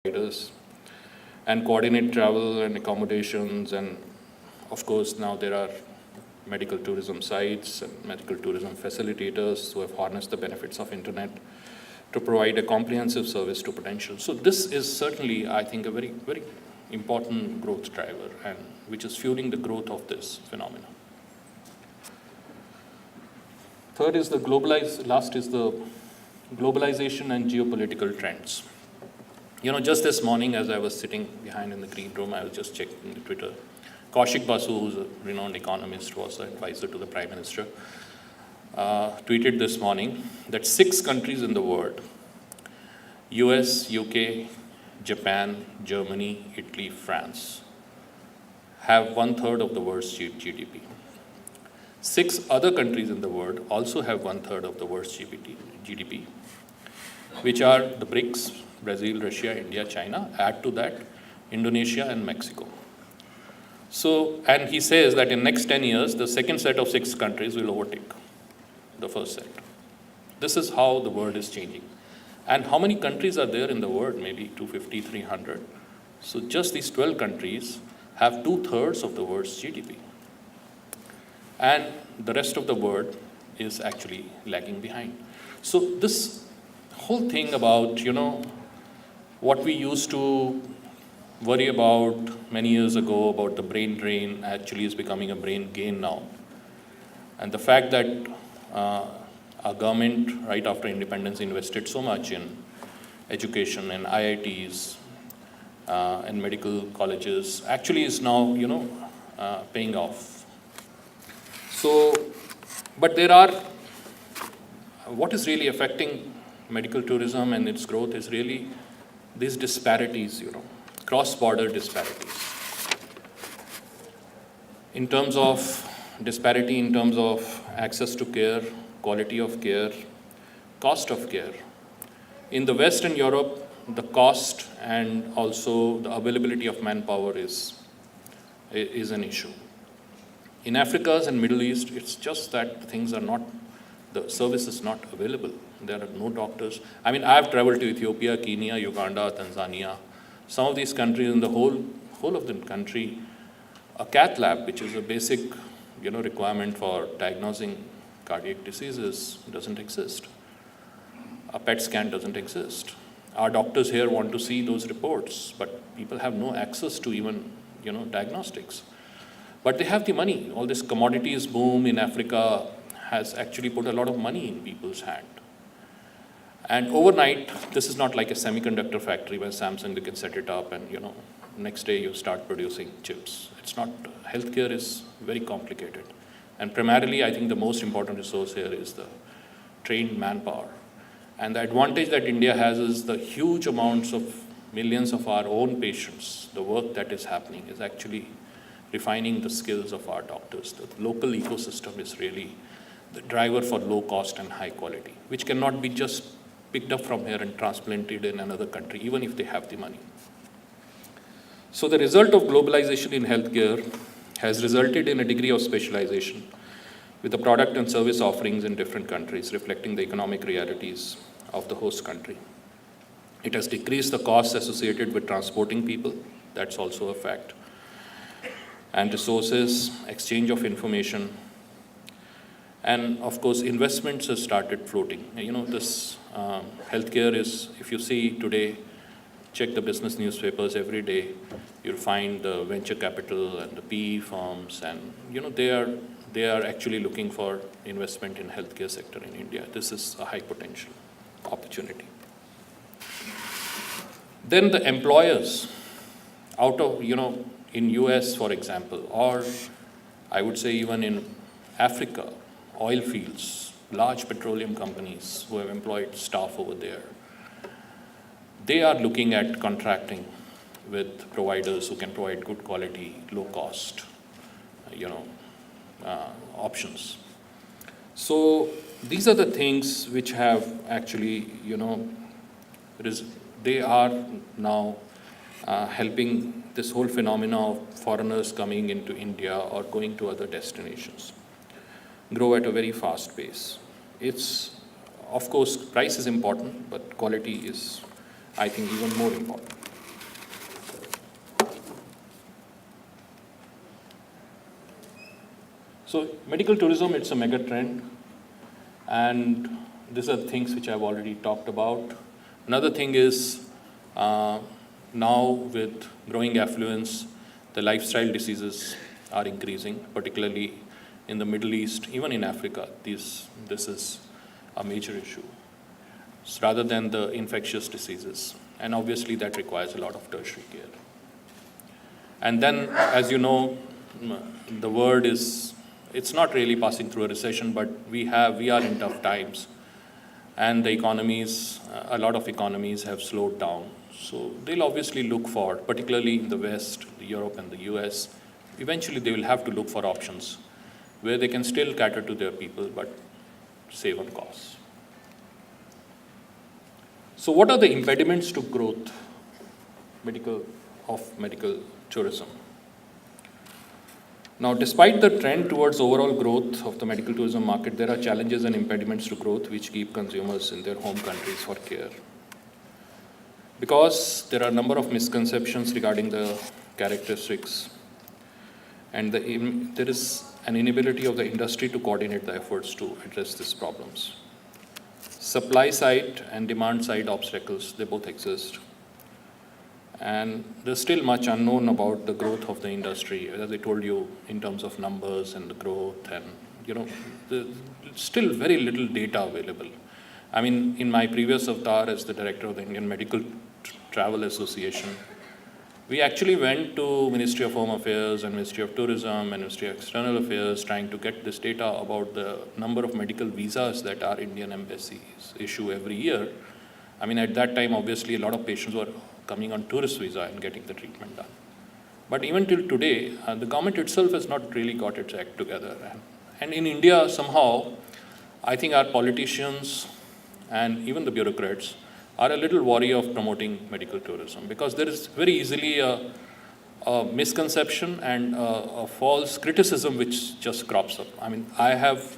providers and coordinate travel and accommodations. And of course, now there are medical tourism sites and medical tourism facilitators who have harnessed the benefits of internet to provide a comprehensive service to potential. So this is certainly, I think, a very, very important growth driver, and which is fueling the growth of this phenomenon. Third is last is the globalization and geopolitical trends. Just this morning as I was sitting behind in the green room, I was just checking the Twitter. Kaushik Basu, who's a renowned economist, who was an advisor to the Prime Minister, tweeted this morning that 6 countries in the world, US, UK, Japan, Germany, Italy, France, have 1/3 of the world's GDP. 6 other countries in the world also have 1/3 of the world's GDP, which are the BRICS, Brazil, Russia, India, China. Add to that Indonesia and Mexico. So, and he says that in next 10 years, the second set of 6 countries will overtake the first set. This is how the world is changing. And how many countries are there in the world? Maybe 250, 300. So just these 12 countries have 2/3 of the world's GDP. And the rest of the world is actually lagging behind. So this whole thing about, what we used to worry about many years ago about the brain drain actually is becoming a brain gain now. And the fact that our government, right after independence, invested so much in education and IITs and medical colleges actually is now, paying off. So, but what is really affecting medical tourism and its growth is really these disparities, cross-border disparities. In terms of disparity, in terms of access to care, quality of care, cost of care. In the West and Europe, the cost and also the availability of manpower is an issue. In Africa and Middle East, it's just that the service is not available. There are no doctors. I mean, I've traveled to Ethiopia, Kenya, Uganda, Tanzania. Some of these countries, in the whole of the country, a cath lab, which is a basic, requirement for diagnosing cardiac diseases, doesn't exist. A PET scan doesn't exist. Our doctors here want to see those reports, but people have no access to even, diagnostics. But they have the money. All this commodities boom in Africa has actually put a lot of money in people's hand. And overnight, this is not like a semiconductor factory where Samsung, they can set it up and, next day you start producing chips. It's not, healthcare is very complicated. And primarily, I think the most important resource here is the trained manpower. And the advantage that India has is the huge amounts of millions of our own patients. The work that is happening is actually refining the skills of our doctors. The local ecosystem is really the driver for low cost and high quality, which cannot be just picked up from here and transplanted in another country, even if they have the money. So the result of globalization in healthcare has resulted in a degree of specialization with the product and service offerings in different countries, reflecting the economic realities of the host country. It has decreased the costs associated with transporting people. That's also a fact. And resources, exchange of information, and of course, investments have started floating. This healthcare is, if you see today, check the business newspapers every day, you'll find the venture capital and the PE firms, and they are actually looking for investment in healthcare sector in India. This is a high potential opportunity. Then the employers, out of, in US, for example, or I would say even in Africa, oil fields, large petroleum companies who have employed staff over there, they are looking at contracting with providers who can provide good quality, low cost, options. So these are the things which have actually, they are now helping this whole phenomena of foreigners coming into India or going to other destinations grow at a very fast pace. It's, of course, price is important, but quality is, I think, even more important. So medical tourism, it's a mega trend, and these are things which I've already talked about. Another thing is now with growing affluence, the lifestyle diseases are increasing, particularly in the Middle East, even in Africa. This is a major issue, rather than the infectious diseases. And obviously that requires a lot of tertiary care. And then, as you know, the world is, it's not really passing through a recession, but we are in tough times. And the economies, a lot of economies have slowed down. So they'll obviously look for, particularly in the West, Europe and the US, eventually they will have to look for options where they can still cater to their people, but save on costs. So what are the impediments to growth of medical tourism? Now, despite the trend towards overall growth of the medical tourism market, there are challenges and impediments to growth which keep consumers in their home countries for care. Because there are a number of misconceptions regarding the characteristics, and there is an inability of the industry to coordinate the efforts to address these problems. Supply side and demand side obstacles, they both exist. And there's still much unknown about the growth of the industry, as I told you, in terms of numbers and the growth, and there's still very little data available. I mean, in my previous avatar as the director of the Indian Medical Travel Association, we actually went to Ministry of Home Affairs and Ministry of Tourism and Ministry of External Affairs trying to get this data about the number of medical visas that our Indian embassies issue every year. I mean, at that time, obviously, a lot of patients were coming on tourist visa and getting the treatment done. But even till today, the government itself has not really got its act together. And in India, somehow, I think our politicians and even the bureaucrats are a little wary of promoting medical tourism, because there is very easily a misconception and a false criticism which just crops up. I mean, I have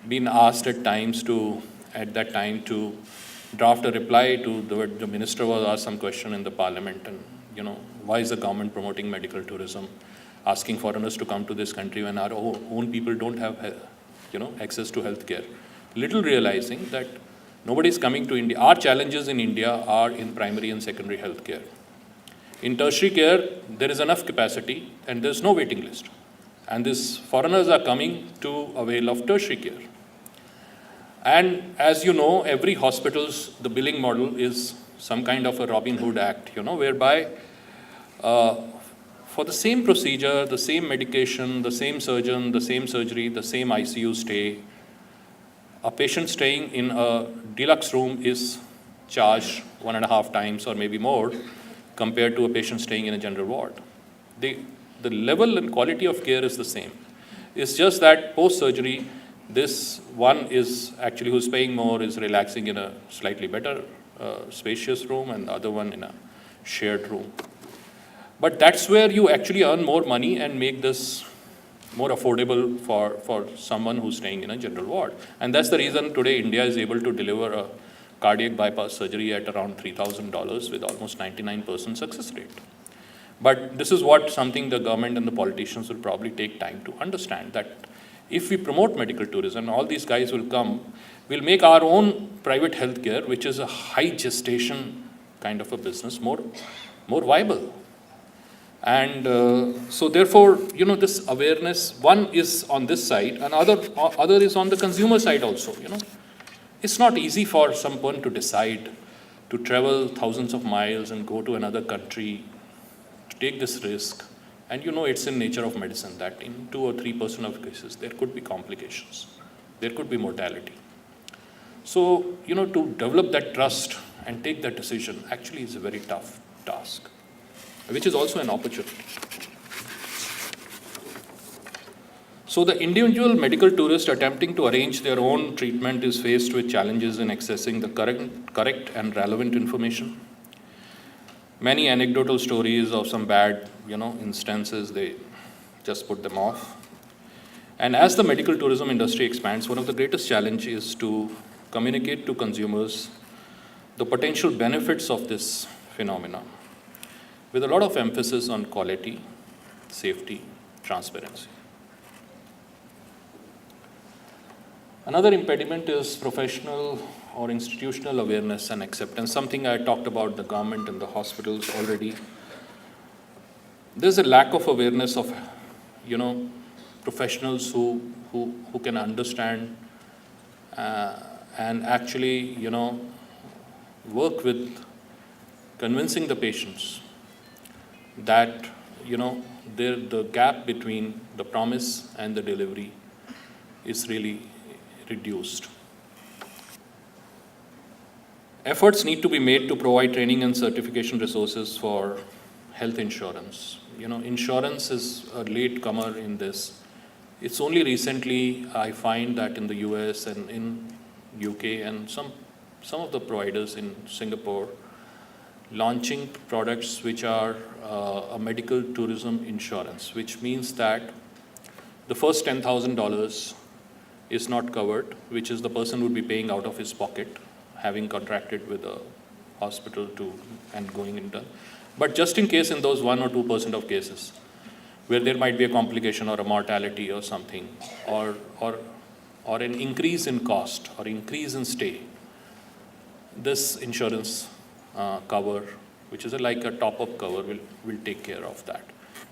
been asked at that time to draft a reply to the minister was asked some question in the parliament, and why is the government promoting medical tourism, asking foreigners to come to this country when our own people don't have access to healthcare, little realizing that nobody is coming to India. Our challenges in India are in primary and secondary healthcare. In tertiary care, there is enough capacity and there's no waiting list, and these foreigners are coming to avail of tertiary care. And as you know, every hospital's, the billing model is some kind of a Robin Hood act, whereby for the same procedure, the same medication, the same surgeon, the same surgery, the same ICU stay, a patient staying in a deluxe room is charged 1.5 times or maybe more compared to a patient staying in a general ward. The level and quality of care is the same. It's just that post-surgery, this one is actually who's paying more is relaxing in a slightly better spacious room, and the other one in a shared room. But that's where you actually earn more money and make this more affordable for someone who's staying in a general ward. And that's the reason today India is able to deliver a cardiac bypass surgery at around $3,000 with almost 99% success rate. But this is something the government and the politicians will probably take time to understand, that if we promote medical tourism, all these guys will come, we'll make our own private healthcare, which is a high gestation kind of a business, more viable. And so therefore, this awareness, one is on this side, and other is on the consumer side also. It's not easy for someone to decide to travel thousands of miles and go to another country to take this risk. And it's in nature of medicine that in 2 or 3% of cases, there could be complications. There could be mortality. So, to develop that trust and take that decision actually is a very tough task, which is also an opportunity. So the individual medical tourist attempting to arrange their own treatment is faced with challenges in accessing the correct and relevant information. Many anecdotal stories of some bad, instances, they just put them off. And as the medical tourism industry expands, one of the greatest challenges is to communicate to consumers the potential benefits of this phenomenon, with a lot of emphasis on quality, safety, transparency. Another impediment is professional or institutional awareness and acceptance, something I talked about the government and the hospitals already. There's a lack of awareness of, professionals who can understand and actually, work with convincing the patients that, the gap between the promise and the delivery is really reduced. Efforts need to be made to provide training and certification resources for health insurance. Insurance is a late comer in this. It's only recently I find that in the US and in UK and some of the providers in Singapore launching products which are a medical tourism insurance, which means that the first $10,000 is not covered, which is the person would be paying out of his pocket, having contracted with a hospital and going into. But just in case in those 1 or 2% of cases where there might be a complication or a mortality or something, or an increase in cost or increase in stay, this insurance cover, which is like a top-up cover, will take care of that.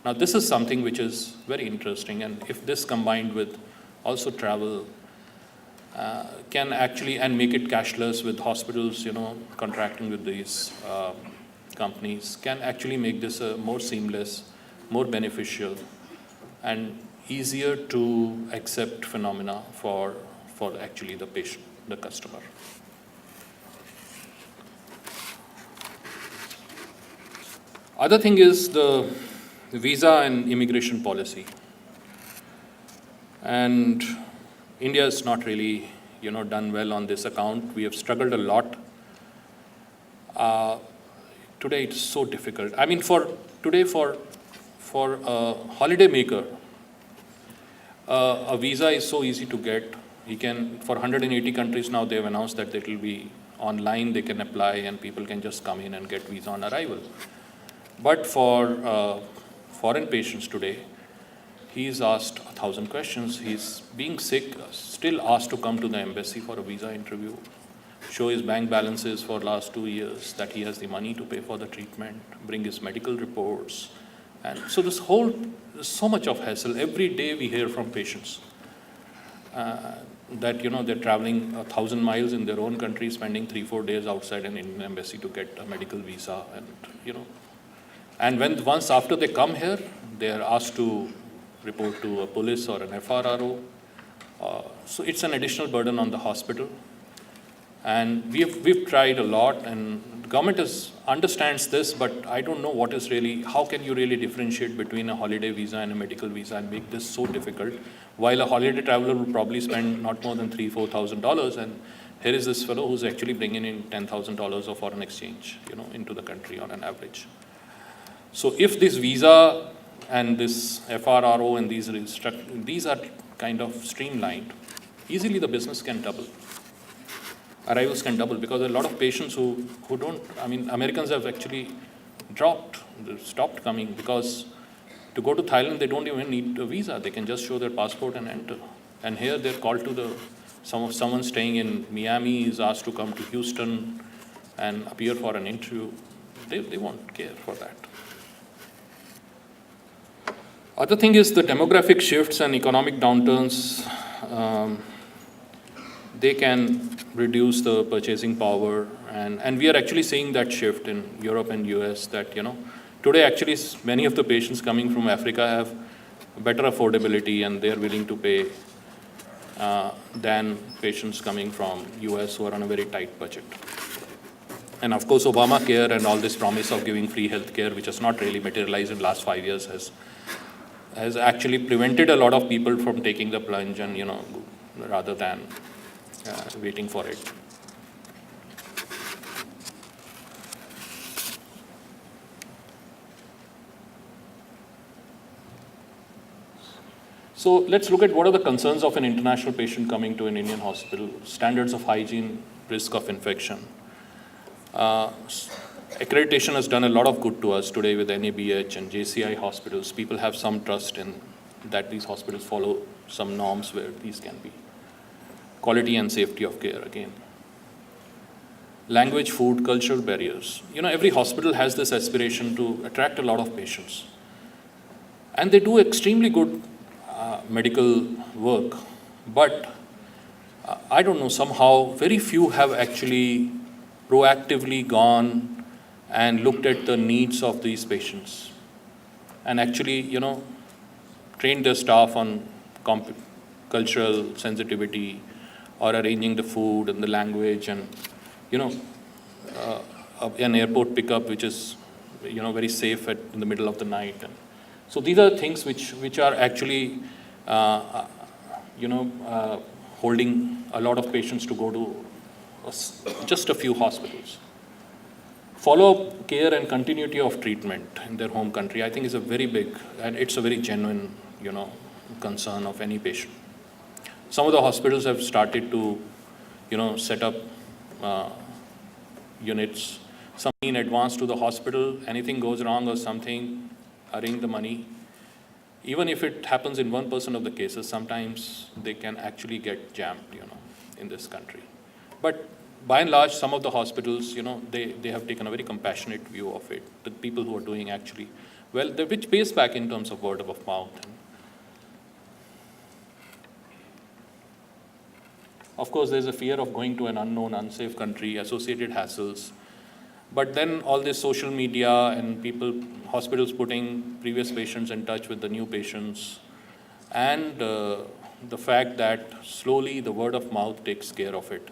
Now, this is something which is very interesting, and if this combined with also travel can actually, and make it cashless with hospitals, contracting with these companies, can actually make this a more seamless, more beneficial, and easier to accept phenomena for actually the patient, the customer. Other thing is the visa and immigration policy. And India is not really, done well on this account. We have struggled a lot. Today it's so difficult. I mean, for a holiday maker, a visa is so easy to get. He can, for 180 countries now, they've announced that it will be online, they can apply and people can just come in and get visa on arrival. But for foreign patients today, he's asked 1,000 questions. He's being sick, still asked to come to the embassy for a visa interview, show his bank balances for last 2 years, that he has the money to pay for the treatment, bring his medical reports. And so there's so much of hassle. Every day we hear from patients that, they're traveling 1,000 miles in their own country, spending 3-4 days outside an Indian embassy to get a medical visa. And once after they come here, they are asked to report to a police or an FRRO. So it's an additional burden on the hospital. And we've tried a lot, and the government understands this, but I don't know what is really, how can you really differentiate between a holiday visa and a medical visa and make this so difficult, while a holiday traveler will probably spend not more than $3,000-4,000, and here is this fellow who's actually bringing in $10,000 of foreign exchange, into the country on an average. So if this visa and this FRRO and these are kind of streamlined, easily the business can double. Arrivals can double, because a lot of patients who don't, Americans have actually stopped coming, because to go to Thailand, they don't even need a visa. They can just show their passport and enter. And here they're called to someone staying in Miami is asked to come to Houston and appear for an interview. They won't care for that. Other thing is the demographic shifts and economic downturns. They can reduce the purchasing power, and we are actually seeing that shift in Europe and US, that today actually many of the patients coming from Africa have better affordability and they are willing to pay than patients coming from US who are on a very tight budget. And of course, Obamacare and all this promise of giving free health care, which has not really materialized in the last 5 years, has actually prevented a lot of people from taking the plunge and, rather than waiting for it. So let's look at what are the concerns of an international patient coming to an Indian hospital. Standards of hygiene, risk of infection. Accreditation has done a lot of good to us today with NABH and JCI hospitals. People have some trust in that these hospitals follow some norms where these can be. quality and safety of care again. Language, food, cultural barriers. Every hospital has this aspiration to attract a lot of patients. And they do extremely good medical work. But I don't know, somehow very few have actually proactively gone and looked at the needs of these patients and actually, trained their staff on cultural sensitivity or arranging the food and the language and, an airport pickup which is, very safe in the middle of the night. And so these are things which are actually, holding a lot of patients to go to just a few hospitals. Follow-up care and continuity of treatment in their home country, I think, is a very big, and it's a very genuine, concern of any patient. Some of the hospitals have started to, set up units, some in advance to the hospital. Anything goes wrong or something, arrange the money. Even if it happens in 1% of the cases, sometimes they can actually get jammed, in this country. But by and large, some of the hospitals, they have taken a very compassionate view of it. The people who are doing actually well, which pays back in terms of word of mouth. Of course, there's a fear of going to an unknown, unsafe country, associated hassles. But then all this social media and hospitals putting previous patients in touch with the new patients, and the fact that slowly the word of mouth takes care of it.